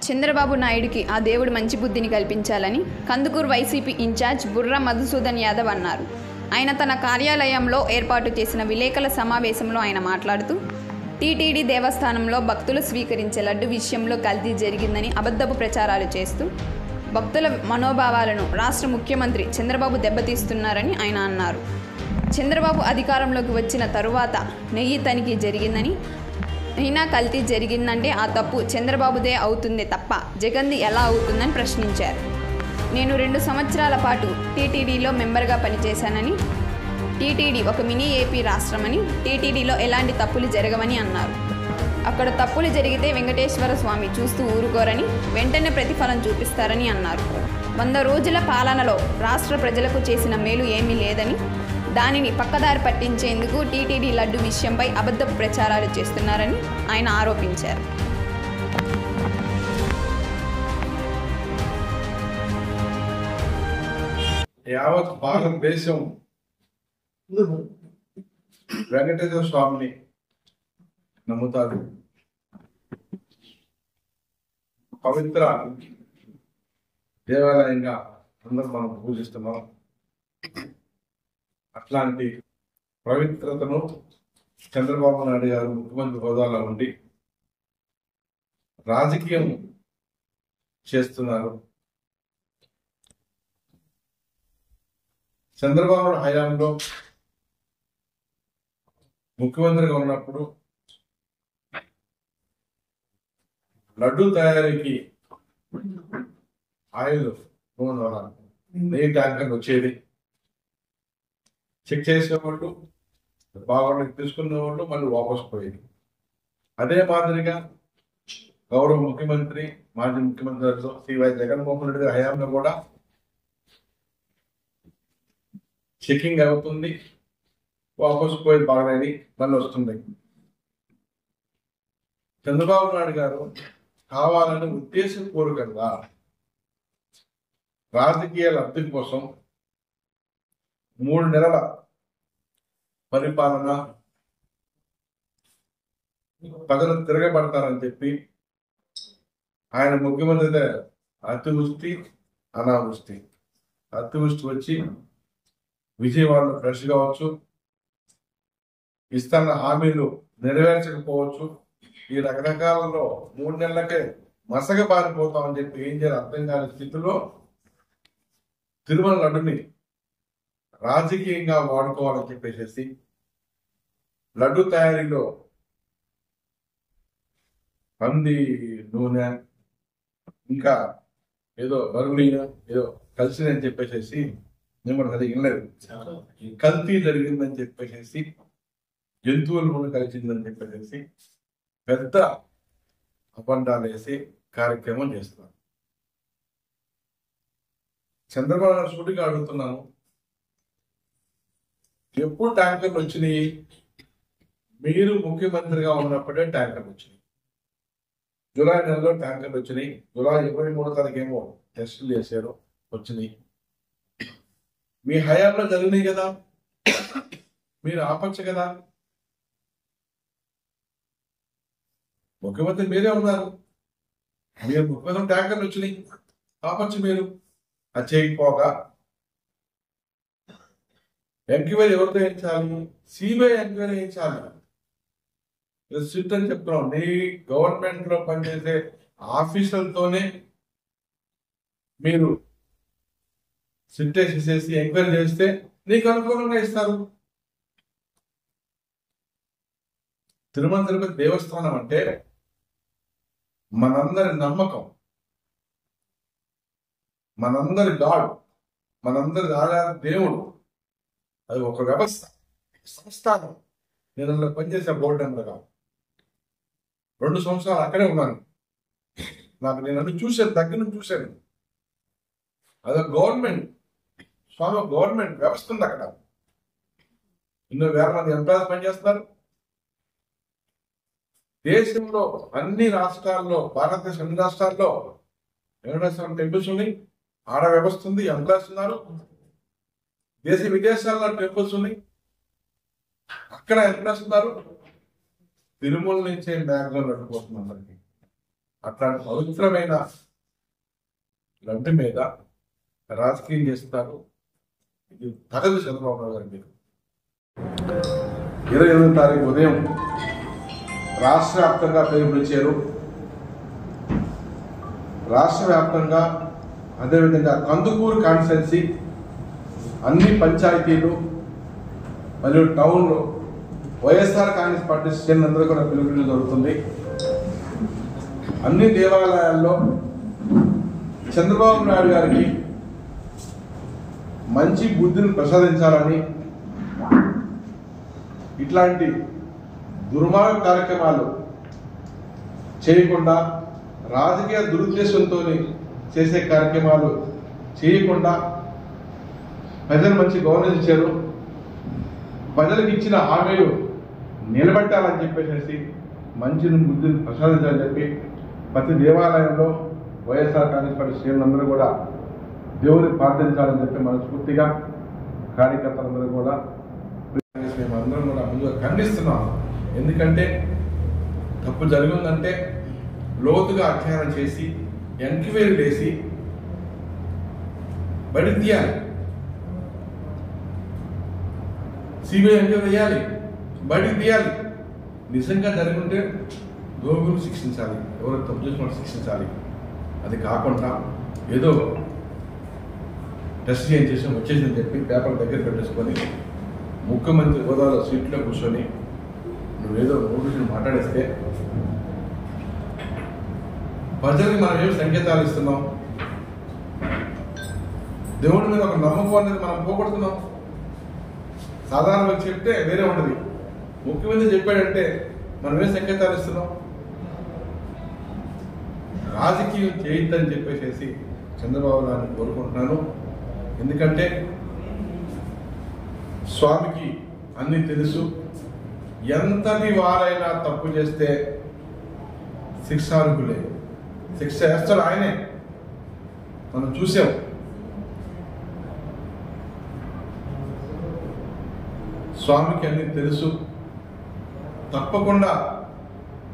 చంద్రబాబు నాయుడికి ఆ దేవుడు మంచి బుద్ధిని కల్పించాలని కందుకూరు వైసీపీ ఇన్ఛార్జ్ బుర్రా మధుసూదన్ యాదవ్ అన్నారు. ఆయన తన కార్యాలయంలో ఏర్పాటు చేసిన విలేకరుల సమావేశంలో ఆయన మాట్లాడుతూ టీటీడీ దేవస్థానంలో భక్తులు స్వీకరించే లడ్డు విషయంలో కల్తీ జరిగిందని అబద్ధపు ప్రచారాలు చేస్తూ భక్తుల మనోభావాలను రాష్ట్ర ముఖ్యమంత్రి చంద్రబాబు దెబ్బతీస్తున్నారని ఆయన అన్నారు. చంద్రబాబు అధికారంలోకి వచ్చిన తరువాత నెయ్యి తనిఖీ జరిగిందని, అయినా కల్తీ జరిగిందంటే ఆ తప్పు చంద్రబాబుదే అవుతుందే తప్ప జగన్ది ఎలా అవుతుందని ప్రశ్నించారు. నేను 2 సంవత్సరాల పాటు టీటీడీలో మెంబర్గా పనిచేశానని, టీటీడీ ఒక మినీ ఏపీ రాష్ట్రమని, టీటీడీలో ఎలాంటి తప్పులు జరగవని అన్నారు. అక్కడ తప్పులు జరిగితే వెంకటేశ్వర స్వామి చూస్తూ ఊరుకోరని, వెంటనే ప్రతిఫలం చూపిస్తారని అన్నారు. 100 రోజుల పాలనలో రాష్ట్ర ప్రజలకు చేసిన మేలు ఏమీ లేదని, దానిని పక్కదారి పట్టించేందుకు టీటీడీ లడ్డు విషయంపై అబద్ధపు ప్రచారాలు చేస్తున్నారని ఆయన ఆరోపించారు. యావత్ భారతదేశం వెంకటేశ్వర స్వామిని నమ్ముతారు. పవిత్ర దేవాలయంగా అందరూ మనం పూజిస్తున్నాం. అట్లాంటి పవిత్రతను చంద్రబాబు నాయుడు గారు ముఖ్యమంత్రి హోదాలో ఉండి రాజకీయం చేస్తున్నారు. చంద్రబాబు హయాంలో ముఖ్యమంత్రిగా ఉన్నప్పుడు లడ్డూ తయారీకి ఆయిల్ నెయ్యి ట్యాంకర్ వచ్చేది. చెక్ చేసేవాళ్ళు, బాగా తీసుకునేవాళ్ళు, మళ్ళీ వాపస్ పోయేది. అదే మాదిరిగా గౌరవ ముఖ్యమంత్రి, మాజీ ముఖ్యమంత్రి శ్రీ జగన్మోహన్ రెడ్డి హయాంలో కూడా చెకింగ్ అవుతుంది, వాపస్ పోయేది బాగానేది, మళ్ళీ వస్తుంది. చంద్రబాబు నాయుడు గారు కావాలని ఉద్దేశపూర్వకంగా రాజకీయ లబ్ధి కోసం 3 నెలల పరిపాలన ప్రజలు తిరగబడతారని చెప్పి ఆయన ముఖ్యమంత్రి అతివృష్టి, అనావృష్టి. అతివృష్టి వచ్చి విజయవాడలో ఫ్రెష్ కావచ్చు, ఇస్తున్న హామీలు నెరవేర్చకపోవచ్చు. ఈ రకరకాలలో 3 నెలలకే మసగ పారిపోతామని చెప్పి ఏం చేయాలి అర్థం కాని స్థితిలో తిరుమల లడ్డుని రాజకీయంగా వాడుకోవాలని చెప్పేసి లడ్డు తయారీలో పంది నూనె ఇంకా ఏదో బరువులీన ఏదో కలిసిందని చెప్పేసి నేను అది వినలేదు. కల్తీ జరిగిందని చెప్పేసి, జంతువుల నూనె కలిసిందని చెప్పేసి పెద్ద అబద్ధాలు వేసి కార్యక్రమం చేస్తున్నారు. చంద్రబాబు నాయుడు సూటిగా అడుగుతున్నాను, ఎప్పుడు ట్యాంకర్లు వచ్చినాయి? మీరు ముఖ్యమంత్రిగా ఉన్నప్పుడే ట్యాంకర్లు వచ్చినాయి. జూలై నెలలో ట్యాంకర్లు వచ్చినాయి. జూలై 23వ తారీఖు ఏమో టెస్టులు చేశారు, వచ్చినాయి. మీ హయాంలో జరిగినాయి కదా, మీరు ఆపచ్చు కదా. ముఖ్యమంత్రి మీరే ఉన్నారు, మీరు ముఖ్యమంత్రి ట్యాంకర్లు వచ్చినాయి, ఆపచ్చు మీరు. అది చేయకపోగా ఎంక్వైరీ ఎవరితో వేయించాలి? సిబిఐ ఎంక్వైరీ వేయించాలి. సిట్ అని చెప్తున్నాం. నీ గవర్నమెంట్ లో పనిచేసే ఆఫీసర్లతోనే మీరు సిట్ వేసేసి ఎంక్వైరీ చేస్తే నీకు అనుకూలంగా ఇస్తారు. తిరుమల తిరుపతి దేవస్థానం అంటే మనందరి నమ్మకం, మనందరి గాడ్, మనందరి ఆధార దేవుడు. అది ఒక వ్యవస్థ, సంస్థానం. నేను అందులో పనిచేసే బోర్డు మెంబర్గా 2 సంవత్సరాలు అక్కడే ఉన్నాను. నేను అన్ని చూశాను, దగ్గర నుంచి చూశాను. అదొక గవర్నమెంట్, స్వామి గవర్నమెంట్ వ్యవస్థ ఉంది అక్కడ. ఎన్నో వేల మంది ఎంప్లాయీస్ పనిచేస్తున్నారు. దేశంలో అన్ని రాష్ట్రాల్లో, భారతదేశం అన్ని రాష్ట్రాల్లో వెంకటేశ్వర టెంపుల్స్ ఉన్నాయి, ఆడ వ్యవస్థ ఉంది, ఎంప్లాయీస్ ఉన్నారు. దేశ విదేశాల్లో టెంపుల్స్ ఉన్నాయి, అక్కడ ఎంప్లాయీస్ ఉన్నారు. తిరుమల నుంచే మ్యాక్సిమం నడిపోతుంది అందరికి. అట్లాంటి పవిత్రమైన లడ్డు మీద రాజకీయం చేస్తారు. ఇది తగదు చంద్రబాబు నాయుడు గారు. మీరు 28వ తారీఖు ఉదయం రాష్ట్ర వ్యాప్తంగా పేరు పిలిచారు. రాష్ట్ర వ్యాప్తంగా అదేవిధంగా కందుకూరు కాన్స్టిట్యున్సీ అన్ని పంచాయతీలు మరియు టౌన్లో వైఎస్ఆర్ కాంగ్రెస్ పార్టీ శ్రేణులందరూ కూడా పిలుపులు జరుగుతుంది. అన్ని దేవాలయాల్లో చంద్రబాబు నాయుడు గారికి మంచి బుద్ధిని ప్రసాదించాలని, ఇట్లాంటి దుర్మార్గ కార్యక్రమాలు చేయకుండా, రాజకీయ దురుద్దేశంతో చేసే కార్యక్రమాలు చేయకుండా ప్రజలు మంచి గవర్నెన్స్ ఇచ్చారు. ప్రజలకు ఇచ్చిన హామీలు నిలబెట్టాలని చెప్పేసి మంచి బుద్ధిని ప్రసాదించాలని చెప్పి ప్రతి దేవాలయంలో వైఎస్ఆర్ కాంగ్రెస్ పార్టీ శ్రేణులందరూ కూడా దేవుని ప్రార్థించాలని చెప్పి మనస్ఫూర్తిగా కార్యకర్తలందరూ కూడా మేమందరం కూడా ముందుగా ఖండిస్తున్నాం. ఎందుకంటే తప్పు జరిగిందంటే లోతుగా అధ్యయనం చేసి ఎంక్వైరీ చేసి బయట తీయాలి. సిబిఐ ఎంక్వైరీ చేయాలి, బయటికి తీయాలి. నిజంగా జరుగుంటే దోగులు శిక్షించాలి, ఎవరు తప్పు చేసుకుని శిక్షించాలి. అది కాకుండా ఏదో టెస్ట్ చేసి వచ్చేసిందని చెప్పి పేపర్ దగ్గర పెట్టేసుకొని ముఖ్యమంత్రి హోదాలో సీట్లో కూర్చొని నువ్వేదో నోటీసులు మాట్లాడేస్తే ప్రజలకు మనం ఏం సంకేతాలు ఇస్తున్నాం? దేవుడి మీద ఒక నమ్మకం అనేది మనం పోగొడుతున్నాం. సాధారణంగా చెప్తే వేరే ఉండదు, ముఖ్యమంత్రి చెప్పాడంటే మనం ఏం సంకేతాలు ఇస్తున్నాం? రాజకీయం చేయొద్దని చెప్పేసి చంద్రబాబు నాయుడు కోరుకుంటున్నాను. ఎందుకంటే స్వామికి అన్ని తెలుసు. ఎంతటి వారైనా తప్పు చేస్తే శిక్షార్హులే, శిక్ష వేస్తాడు ఆయనే, మనం చూసాం. స్వామికి అన్ని తెలుసు. తప్పకుండా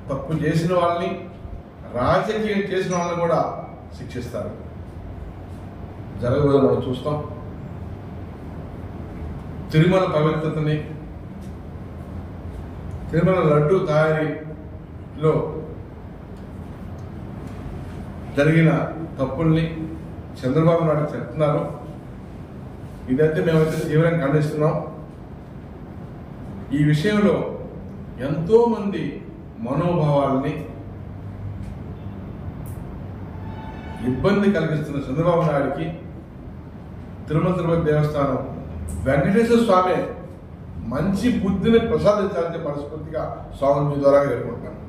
తప్పు చేసిన వాళ్ళని, రాజకీయం చేసిన వాళ్ళని కూడా శిక్షిస్తారు. జరగబోయే మనం చూస్తాం. తిరుమల పవిత్రతని, తిరుమల లడ్డు తయారీలో జరిగిన తప్పుల్ని చంద్రబాబు నాయుడు చెప్తున్నారు. ఇదైతే మేమైతే తీవ్రంగా ఖండిస్తున్నాం. ఈ విషయంలో ఎంతో మంది మనోభావాలని ఇబ్బంది కలిగిస్తున్న చంద్రబాబు నాయుడికి తిరుమల తిరుపతి దేవస్థానం వెంకటేశ్వర స్వామి మంచి బుద్ధిని ప్రసాదించాలని మనస్ఫూర్తిగా స్వామి మీ ద్వారా వేడుకుంటున్నాను.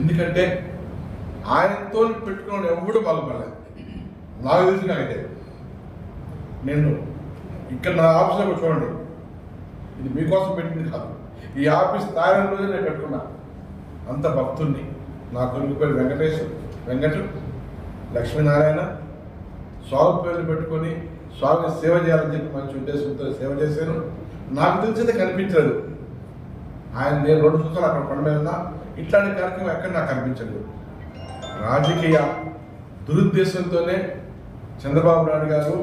ఎందుకంటే ఆయనతో పెట్టుకున్న ఎవడు బాగుపడలేదు. నాకు తెలిసిన అయితే నేను ఇక్కడ నా ఆఫీస్లో చూడండి, ఇది మీకోసం పెట్టింది కాదు. ఈ ఆఫీస్ స్థాయిలో రోజు నేను పెట్టుకున్నా. అంత భక్తుల్ని నా కొడుకు పేరు వెంకటు లక్ష్మీనారాయణ, స్వామి పేర్లు పెట్టుకొని స్వామి సేవ చేయాలని చెప్పి మంచి ఉద్దేశంతో సేవ చేశాను. నాకు తెలిసిందే కనిపించలేదు. నేను 2 సంవత్సరాలు అక్కడ కొండ మీద ఉన్నా, ఇట్లాంటి కార్యక్రమం ఎక్కడ నాకు కనిపించలేదు. రాజకీయ దురుద్దేశంతోనే చంద్రబాబు నాయుడు గారు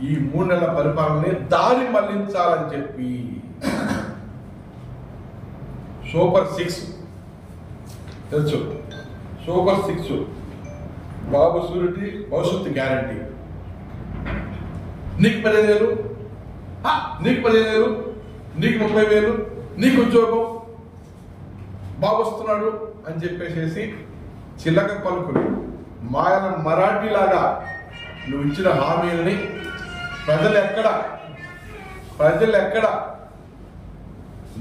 ఈ 3 నెలల పరిపాలనని దారి మళ్లించాలని చెప్పి సూపర్ 6 తెలుసు, సూపర్ 6 బాబు సూరిటీ భవిష్యత్తు గ్యారంటీ. నీకు 15,000, నీకు 15,000, నీకు 30,000, నీకు ఉద్యోగం, బాబు వస్తున్నాడు అని చెప్పేసి చిల్లక పలుకులు మాయల మరాఠీలాగా నువ్వు ఇచ్చిన హామీలని ప్రజలు ఎక్కడ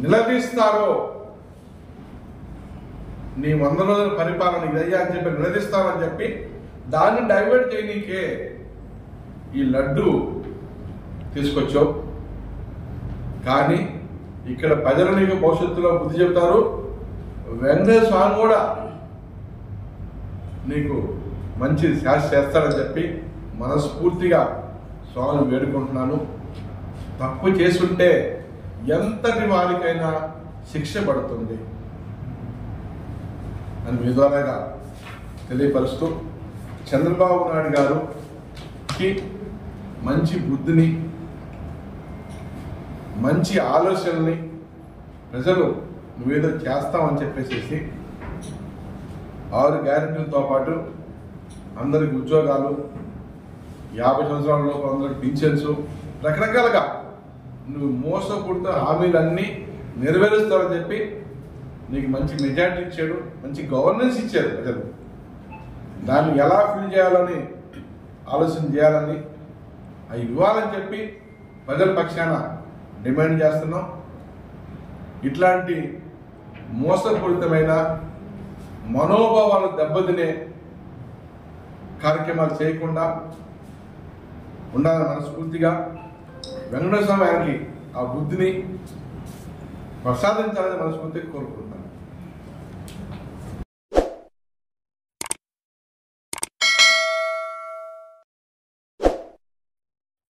నిలదీస్తారో, నీ 100 రోజుల పరిపాలన ఇదయ్యా అని చెప్పి నిలదీస్తారని చెప్పి దాన్ని డైవర్ట్ చేయనీకే ఈ లడ్డు తీసుకొచ్చావు. కానీ ఇక్కడ ప్రజలు నీకు భవిష్యత్తులో బుద్ధి చెప్తారు. వెంకటేశ్వర స్వామి కూడా నీకు మంచి శాస్త్ర చేస్తాడని చెప్పి మనస్ఫూర్తిగా స్వామిని వేడుకుంటున్నాను. తప్పు చేసుంటే ఎంతటి వారికైనా శిక్ష పడుతుంది. అని మీ ద్వారాగా తెలియపరుస్తూ చంద్రబాబు నాయుడు గారుకి మంచి బుద్ధిని, మంచి ఆలోచనల్ని ప్రజలు నువ్వేదో చేస్తామని చెప్పేసి 6 గ్యారెంటీలతో పాటు అందరికి ఉద్యోగాలు, 50 సంవత్సరాల లోపు అందరికి పింఛన్స్, రకరకాలుగా నువ్వు మోసపూరిత హామీలన్నీ నెరవేరుస్తావని చెప్పి నీకు మంచి మెజార్టీ ఇచ్చాడు, మంచి గవర్నెన్స్ ఇచ్చారు ప్రజలు. దాన్ని ఎలా ఫిల్ చేయాలని ఆలోచన చేయాలని అవి ఇవ్వాలని చెప్పి ప్రజల పక్షాన డిమాండ్ చేస్తున్నాం. ఇట్లాంటి మోసపూరితమైన మనోభావాలు దెబ్బతినే కార్యక్రమాలు చేయకుండా ఉండాలని మనస్ఫూర్తిగా వెంకటేశ్వర స్వామి ఆయనకి ఆ బుద్ధిని ప్రసాదించాలని మనస్ఫూర్తిగా కోరుకుంటున్నాను.